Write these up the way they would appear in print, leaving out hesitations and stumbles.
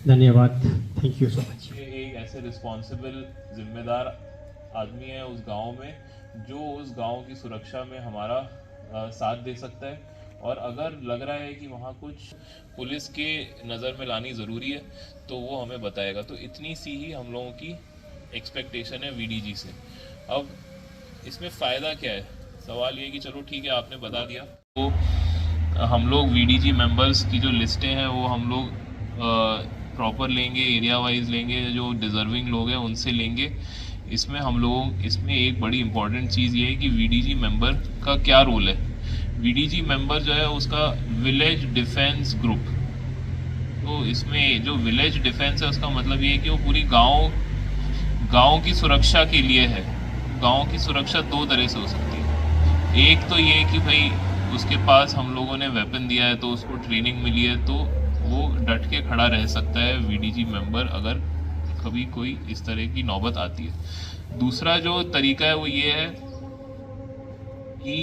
धन्यवाद, thank you so much. एक ऐसे रिस्पॉन्सिबल जिम्मेदार आदमी है उस गांव में जो उस गांव की सुरक्षा में हमारा साथ दे सकता है, और अगर लग रहा है कि वहाँ कुछ पुलिस के नज़र में लानी ज़रूरी है तो वो हमें बताएगा। तो इतनी सी ही हम लोगों की एक्सपेक्टेशन है वीडीजी से। अब इसमें फ़ायदा क्या है? सवाल ये कि चलो ठीक है, आपने बता दिया, तो हम लोग वीडीजी मेंबर्स की जो लिस्टें हैं वो हम लोग प्रॉपर लेंगे, एरिया वाइज लेंगे, जो डिज़र्विंग लोग हैं उनसे लेंगे। इसमें एक बड़ी इंपॉर्टेंट चीज़ ये है कि वीडीजी मेंबर का क्या रोल है। वीडीजी मेंबर जो है उसका विलेज डिफेंस ग्रुप, तो इसमें जो विलेज डिफेंस है उसका मतलब ये है कि वो पूरी गांव की सुरक्षा के लिए है। गांव की सुरक्षा दो तरह से हो सकती है। एक तो ये कि भाई उसके पास हम लोगों ने वेपन दिया है तो उसको ट्रेनिंग मिली है, तो वो डट के खड़ा रह सकता है वीडीजी मेंबर अगर कभी कोई इस तरह की नौबत आती है। दूसरा जो तरीका है वो ये है कि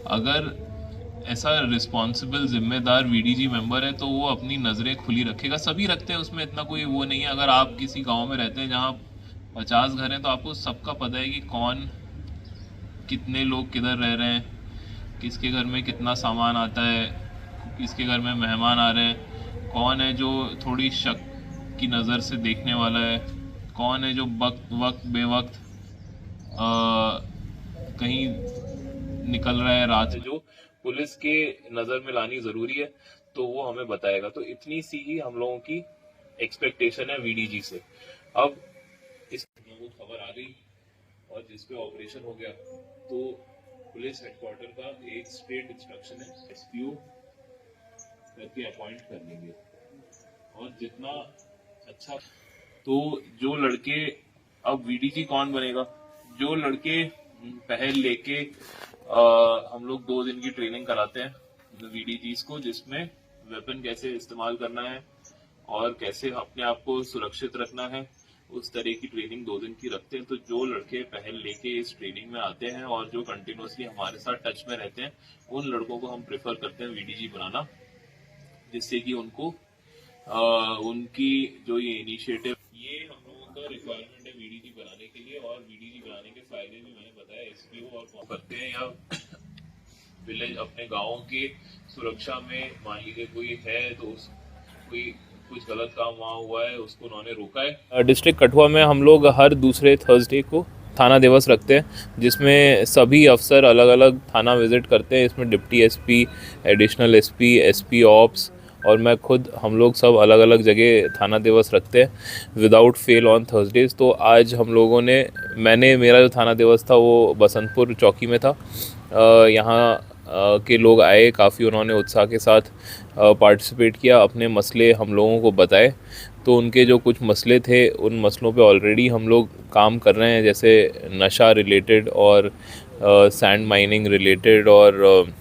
अगर ऐसा रिस्पॉन्सिबल जिम्मेदार वीडीजी मेंबर है तो वो अपनी नज़रें खुली रखेगा। सभी रखते हैं, उसमें इतना कोई वो नहीं है। अगर आप किसी गांव में रहते हैं जहाँ 50 घर हैं तो आपको सबका पता है कि कौन, कितने लोग किधर रह रहे हैं, किसके घर में कितना सामान आता है, किसके घर में मेहमान आ रहे हैं, कौन है जो थोड़ी शक की नज़र से देखने वाला है, कौन है जो वक्त बेवक्त कहीं निकल रहा है रात, जो पुलिस के नज़र में लानी ज़रूरी है तो वो हमें बताएगा। तो इतनी सी ही हम लोगों की एक्सपेक्टेशन है वीडीजी से। अब इस खबर आ गई और जिस पे ऑपरेशन हो गया तो पुलिस हेडक्वार्टर का एक स्ट्रेट इंस्ट्रक्शन है, एसपीओ करके अपॉइंट कर लेंगे। और जितना अच्छा, तो जो लड़के, अब वीडीजी कौन बनेगा? जो लड़के पहल लेके हम लोग 2 दिन की ट्रेनिंग कराते हैं वीडीजीज को, जिसमें वेपन कैसे इस्तेमाल करना है और कैसे अपने आप को सुरक्षित रखना है, उस तरह की ट्रेनिंग 2 दिन की रखते हैं। तो जो लड़के पहल लेके इस ट्रेनिंग में आते हैं और जो कंटिन्यूसली हमारे साथ टच में रहते हैं, उन लड़कों को हम प्रेफर करते हैं वीडीजी बनाना, जिससे कि उनको उनकी जो ये इनिशिएटिव, ये हम लोगों का रिक्वायरमेंट है वीडीजी बनाने के लिए। और वीडीजी बनाने के फायदे भी मैंने बताया, एसपीओ और कौन करते हैं, या विलेज अपने गाँव के सुरक्षा में मान लीजिए कोई है तो कोई कुछ गलत काम वहाँ हुआ है उसको उन्होंने रोका है। डिस्ट्रिक्ट कठुआ में हम लोग हर दूसरे थर्सडे को थाना दिवस रखते हैं, जिसमें सभी अफसर अलग अलग थाना विज़िट करते हैं। इसमें deputy SP, additional SP, SP ops और मैं खुद, हम लोग सब अलग अलग जगह थाना दिवस रखते हैं विदाउट फेल ऑन थर्सडेज। तो आज हम लोगों ने, मेरा जो थाना दिवस था वो बसंतपुर चौकी में था। यहाँ के लोग आए काफ़ी, उन्होंने उत्साह के साथ पार्टिसिपेट किया, अपने मसले हम लोगों को बताए। तो उनके जो कुछ मसले थे उन मसलों पे ऑलरेडी हम लोग काम कर रहे हैं, जैसे नशा रिलेटेड और सैंड माइनिंग रिलेटेड और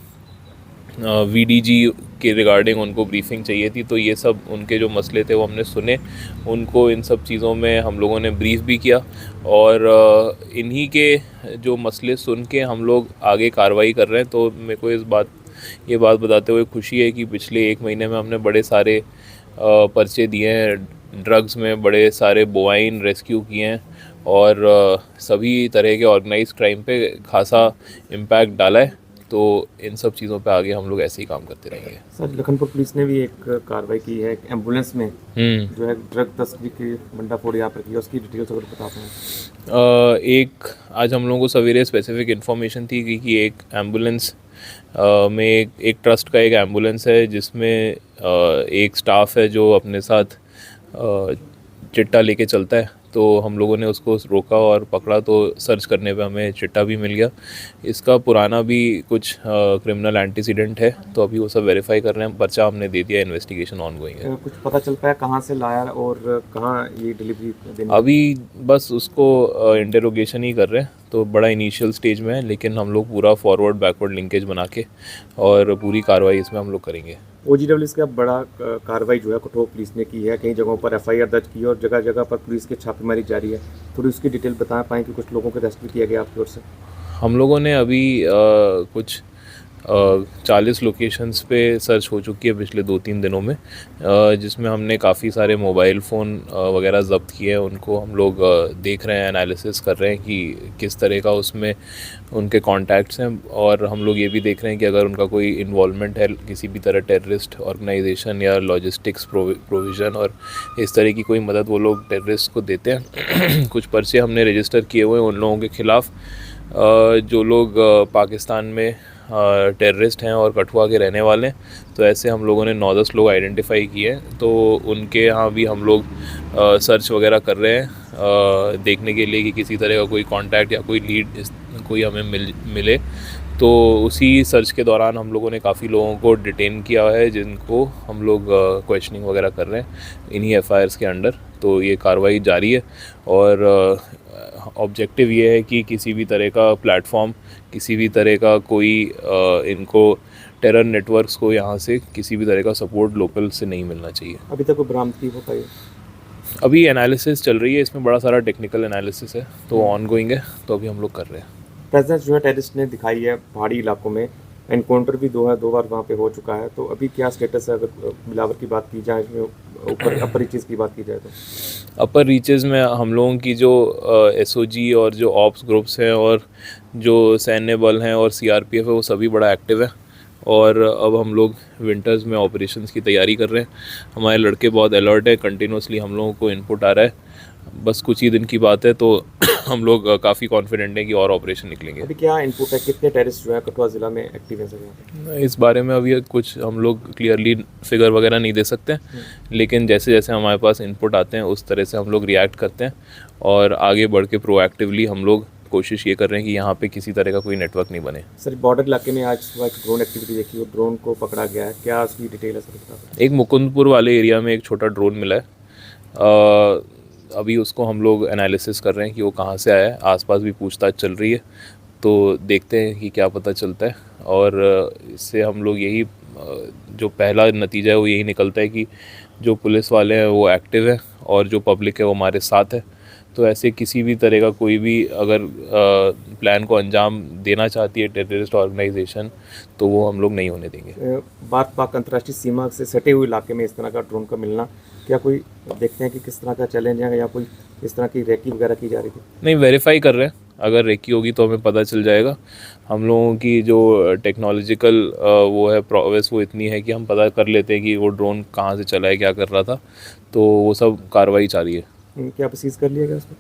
वीडीजी के रिगार्डिंग उनको ब्रीफिंग चाहिए थी। तो ये सब उनके जो मसले थे वो हमने सुने, उनको इन सब चीज़ों में हम लोगों ने ब्रीफ भी किया। और इन्हीं के जो मसले सुन के हम लोग आगे कार्रवाई कर रहे हैं। तो मेरे को ये बात बताते हुए खुशी है कि पिछले 1 महीने में हमने बड़े सारे पर्चे दिए हैं ड्रग्स में, बड़े सारे बोवाइन रेस्क्यू किए हैं और सभी तरह के ऑर्गेनाइज्ड क्राइम पे खासा इम्पैक्ट डाला है। तो इन सब चीज़ों पे आगे हम लोग ऐसे ही काम करते रहेंगे। सर, लखनपुर पुलिस ने भी एक कार्रवाई की है एम्बुलेंस में जो है ड्रग तस्करी की भंडाफोड़ यहाँ पर की है, उसकी डिटेल्स अगर बता पाएँ। एक आज हम लोगों को सवेरे स्पेसिफिक इन्फॉर्मेशन थी कि एक एम्बुलेंस में एक ट्रस्ट का एक एम्बुलेंस है जिसमें एक स्टाफ है जो अपने साथ चिट्टा लेके चलता है। तो हम लोगों ने उसको रोका और पकड़ा, तो सर्च करने पे हमें चिट्टा भी मिल गया। इसका पुराना भी कुछ क्रिमिनल एंटीसीडेंट है, तो अभी वो सब वेरीफाई कर रहे हैं। पर्चा हमने दे दिया, इन्वेस्टिगेशन ऑनगोइंग है। कुछ पता चल पाया कहाँ से लाया और कहाँ ये डिलीवरी देनी? अभी बस उसको इंटेरोगेशन ही कर रहे हैं, तो बड़ा इनिशियल स्टेज में है, लेकिन हम लोग पूरा फॉरवर्ड बैकवर्ड लिंकेज बना के और पूरी कार्रवाई इसमें हम लोग करेंगे। OGWS का बड़ा कार्रवाई जो है कठुआ पुलिस ने की है, कई जगहों पर FIR दर्ज की है और जगह जगह पर पुलिस की छापेमारी जारी है। थोड़ी उसकी डिटेल बता पाएँ कि कुछ लोगों को अरेस्ट भी किया गया आपकी ओर से? हम लोगों ने अभी कुछ 40 लोकेशंस पे सर्च हो चुकी है पिछले 2-3 दिनों में, जिसमें हमने काफ़ी सारे मोबाइल फ़ोन वगैरह ज़ब्त किए हैं। उनको हम लोग देख रहे हैं, एनालिसिस कर रहे हैं कि किस तरह का उसमें उनके कॉन्टैक्ट्स हैं, और हम लोग ये भी देख रहे हैं कि अगर उनका कोई इन्वॉल्वमेंट है किसी भी तरह टेररिस्ट ऑर्गेनाइजेशन या लॉजिस्टिक्स प्रोविज़न और इस तरह की कोई मदद वो लोग टेररिस्ट को देते हैं। कुछ पर्चे हमने रजिस्टर किए हुए हैं उन लोगों के ख़िलाफ़ जो लोग पाकिस्तान में टेररिस्ट हैं और कठुआ के रहने वाले हैं। तो ऐसे हम लोगों ने 9-10 लोग आइडेंटिफाई किए हैं, तो उनके यहाँ भी हम लोग सर्च वगैरह कर रहे हैं देखने के लिए कि किसी तरह का कोई कांटेक्ट या कोई लीड कोई हमें मिले। तो उसी सर्च के दौरान हम लोगों ने काफ़ी लोगों को डिटेन किया है, जिनको हम लोग क्वेश्चनिंग वगैरह कर रहे हैं इन्हीं एफआईआर्स के अंडर। तो ये कार्रवाई जारी है और ऑब्जेक्टिव ये है कि किसी भी तरह का प्लेटफॉर्म, किसी भी तरह का कोई इनको टेरर नेटवर्क्स को यहाँ से किसी भी तरह का सपोर्ट लोकल से नहीं मिलना चाहिए। अभी तक कोई बरामदगी हो पाई? अभी एनालिसिस चल रही है, इसमें बड़ा सारा टेक्निकल एनालिसिस है, तो ऑन गोइंग है, तो अभी हम लोग कर रहे हैं। प्रेजेंस जो है टेररिस्ट ने दिखाई है पहाड़ी इलाकों में, एनकाउंटर भी 2 बार वहाँ पे हो चुका है, तो अभी क्या स्टेटस है अगर बिलावर की बात की जाए, इसमें ऊपर अपर रीचेस की बात की जाए तो? अपर रीचेस में हम लोगों की जो एसओजी और जो ऑप्स ग्रुप्स हैं और जो सैन्य बल हैं और सीआरपीएफ है, वो सभी बड़ा एक्टिव है। और अब हम लोग विंटर्स में ऑपरेशंस की तैयारी कर रहे हैं। हमारे लड़के बहुत अलर्ट है, कंटिन्यूसली हम लोगों को इनपुट आ रहा है। बस कुछ ही दिन की बात है, तो हम लोग काफ़ी कॉन्फिडेंट हैं कि और ऑपरेशन निकलेंगे। अभी क्या इनपुट है, कितने टेररिस्ट जो है कठुआ ज़िला में एक्टिव हैं सर यहाँ पे? इस बारे में अभी कुछ हम लोग क्लियरली फिगर वगैरह नहीं दे सकते, लेकिन जैसे जैसे हमारे पास इनपुट आते हैं उस तरह से हम लोग रिएक्ट करते हैं और आगे बढ़ के प्रोएक्टिवली हम लोग कोशिश ये कर रहे हैं कि यहाँ पे किसी तरह का कोई नेटवर्क नहीं बने। सर बॉर्डर इलाके में आज सुबह एक ड्रोन एक्टिविटी देखी और ड्रोन को पकड़ा गया है, क्या उसकी डिटेल है सर बता सकते? एक मुकुंदपुर वाले एरिया में एक छोटा ड्रोन मिला है, अभी उसको हम लोग एनालिसिस कर रहे हैं कि वो कहाँ से आया है। आसपास भी पूछताछ चल रही है, तो देखते हैं कि क्या पता चलता है। और इससे हम लोग यही जो पहला नतीजा है वो यही निकलता है कि जो पुलिस वाले हैं वो एक्टिव है और जो पब्लिक है वो हमारे साथ है। तो ऐसे किसी भी तरह का कोई भी अगर प्लान को अंजाम देना चाहती है टेररिस्ट ऑर्गेनाइजेशन, तो वो हम लोग नहीं होने देंगे। भारत पाक अंतर्राष्ट्रीय सीमा से सटे हुए इलाके में इस तरह का ड्रोन का मिलना, क्या कोई देखते हैं कि किस तरह का चैलेंज है या कोई इस तरह की रेकी वगैरह की जा रही थी? नहीं, वेरीफाई कर रहे हैं, अगर रेकी होगी तो हमें पता चल जाएगा। हम लोगों की जो टेक्नोलॉजिकल वो है प्रोग्रेस वो इतनी है कि हम पता कर लेते हैं कि वो ड्रोन कहाँ से चला है, क्या कर रहा था, तो वो सब कार्रवाई जारी है। क्या सीज कर लिया गया उसमें?